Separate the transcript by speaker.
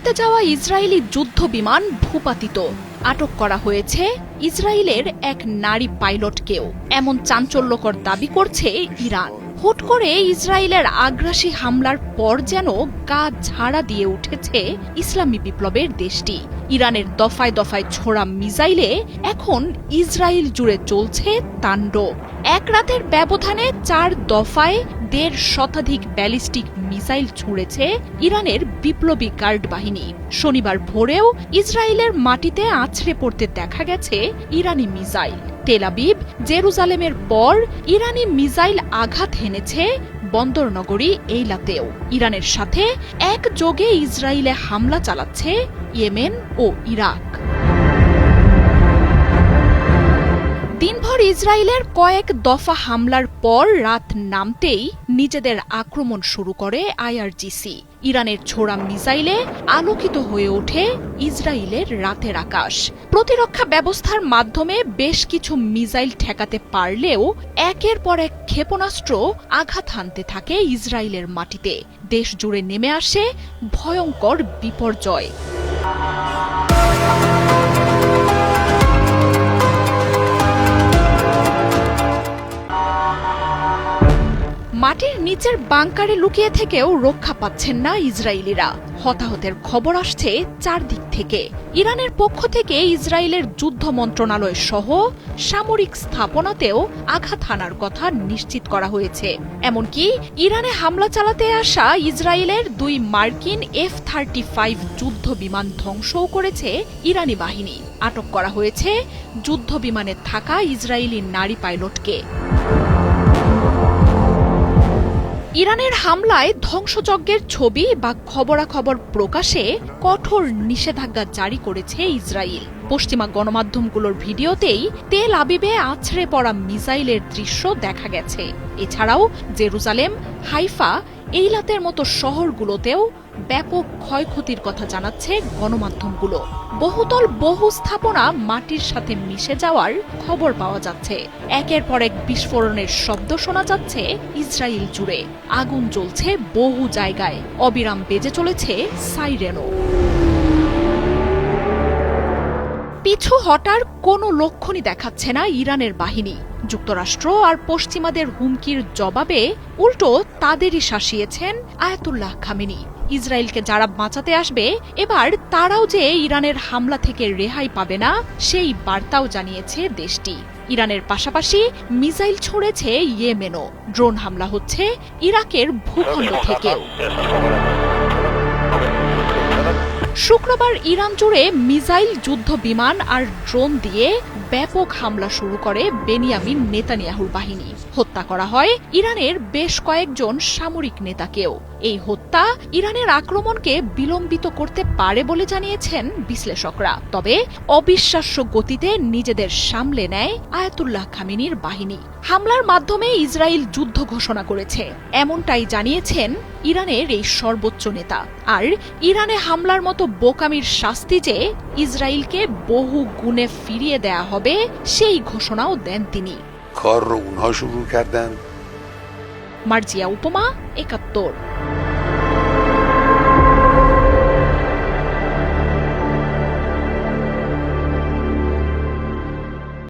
Speaker 1: করতে যাওয়া ইসরায়েলি যুদ্ধ বিমান ভূপাতিত। আটক করা হয়েছে ইসরায়েলের এক নারী পাইলটকেও। এমন চাঞ্চল্যকর দাবি করছে ইরান। হুট করে ইসরায়েলের আগ্রাসী হামলার পর যেন গা ঝাড়া দিয়ে উঠেছে ইসলামী বিপ্লবের দেশটি। ইরানের দফায় দফায় ছোড়া মিসাইলে এখন ইসরায়েল জুড়ে চলছে তাণ্ডব। এক রাতের ব্যবধানে 4 দফায় 1.5 শতাধিক ব্যালিস্টিক মিসাইল ছুঁড়েছে ইরানের বিপ্লবী গার্ড বাহিনী। শনিবার ভোরেও ইসরায়েলের মাটিতে আছড়ে পড়তে দেখা গেছে ইরানি মিসাইল। তেল আবিব, জেরুজালেমের পর ইরানি মিসাইল আঘাত হেনেছে বন্দরনগরী এইলাতেও। ইরানের সাথে একযোগে ইসরায়েলে হামলা চালাচ্ছে ইয়েমেন ও ইরাক। দিনভর ইসরায়েলের কয়েক দফা হামলার পর রাত নামতেই নিজেদের আক্রমণ শুরু করে আইআরজিসি। ইরানের ছোড়া মিসাইলে আলোকিত হয়ে ওঠে ইসরায়েলের রাতের আকাশ। প্রতিরক্ষা ব্যবস্থার মাধ্যমে বেশ কিছু মিসাইল ঠেকাতে পারলেও একের পর এক ক্ষেপণাস্ত্র আঘাত হানতে থাকে ইসরায়েলের মাটিতে। দেশ জুড়ে নেমে আসে ভয়ঙ্কর বিপর্যয়। মাটির নিচের বাংকারে লুকিয়ে থেকেও রক্ষা পাচ্ছেন না ইসরায়েলিরা। হতাহতের খবর আসছে চারদিক থেকে। ইরানের পক্ষ থেকে ইসরায়েলের যুদ্ধ মন্ত্রণালয় সহ সামরিক স্থাপনাতেও আঘাত হানার কথা নিশ্চিত করা হয়েছে। এমনকি ইরানে হামলা চালাতে আসা ইসরায়েলের 2 মার্কিন F-35 যুদ্ধ বিমান ধ্বংসও করেছে ইরানি বাহিনী। আটক করা হয়েছে যুদ্ধ বিমানে থাকা ইসরায়েলি নারী পাইলটকে। ইরানের হামলায় ধ্বংসযজ্ঞের ছবি বা খবরাখবর প্রকাশে কঠোর নিষেধাজ্ঞা জারি করেছে ইসরায়েল। পশ্চিমা গণমাধ্যমগুলোর ভিডিওতেই তেল আবিবে আছড়ে পড়া মিসাইলের দৃশ্য দেখা গেছে। এছাড়াও জেরুজালেম, হাইফা, এইলাতের মতো শহরগুলোতেও ব্যাপক ক্ষয়ক্ষতির কথা জানাচ্ছে গণমাধ্যমগুলো। বহুতল বহু স্থাপনা মাটির সাথে মিশে যাওয়ার খবর পাওয়া যাচ্ছে। একের পর এক বিস্ফোরণের শব্দ শোনা যাচ্ছে ইসরায়েল জুড়ে। আগুন জ্বলছে বহু জায়গায়, অবিরাম বেজে চলেছে সাইরেনও। পিছু হটার কোনো লক্ষণই দেখাচ্ছে না ইরানের বাহিনী। যুক্তরাষ্ট্র আর পশ্চিমাদের হুমকির জবাবে উল্টো তাদেরই শাসিয়েছেন আয়াতুল্লাহ খামেনি। ইসরায়েলকে যারা বাঁচাতে আসবে এবার তারাও যে ইরানের হামলা থেকে রেহাই পাবে না, সেই বার্তাও জানিয়েছে দেশটি। ইরানের পাশাপাশি মিসাইল ছুঁড়েছে ইয়েমেনও। ড্রোন হামলা হচ্ছে ইরাকের ভূখণ্ড থেকেও। শুক্রবার ইরান জুড়ে মিসাইল, যুদ্ধ বিমান আর ড্রোন দিয়ে ব্যাপক হামলা শুরু করে বেনিয়ামিন নেতানিয়াহুর বাহিনী। হত্যা করা হয় ইরানের বেশ কয়েকজন সামরিক নেতাকেও। এই হত্যা ইরানের আক্রমণকে বিলম্বিত করতে পারে বলে জানিয়েছেন বিশ্লেষকরা। তবে অবিশ্বাস্য গতিতে নিজেদের সামলে নেয় আয়াতুল্লাহ খামেনির বাহিনী। হামলার মাধ্যমে ইসরায়েল যুদ্ধ ঘোষণা করেছে, এমনটাই জানিয়েছেন ইরানের এই সর্বোচ্চ নেতা। আর ইরানে হামলার মতো বোকামির শাস্তি যে ইসরায়েলকে বহু গুণে ফিরিয়ে দেয়া হবে, সেই ঘোষণাও দেন তিনি।
Speaker 2: کار رو اونها شروع کردن.
Speaker 1: মার্জিয়া উপমা, ৭১।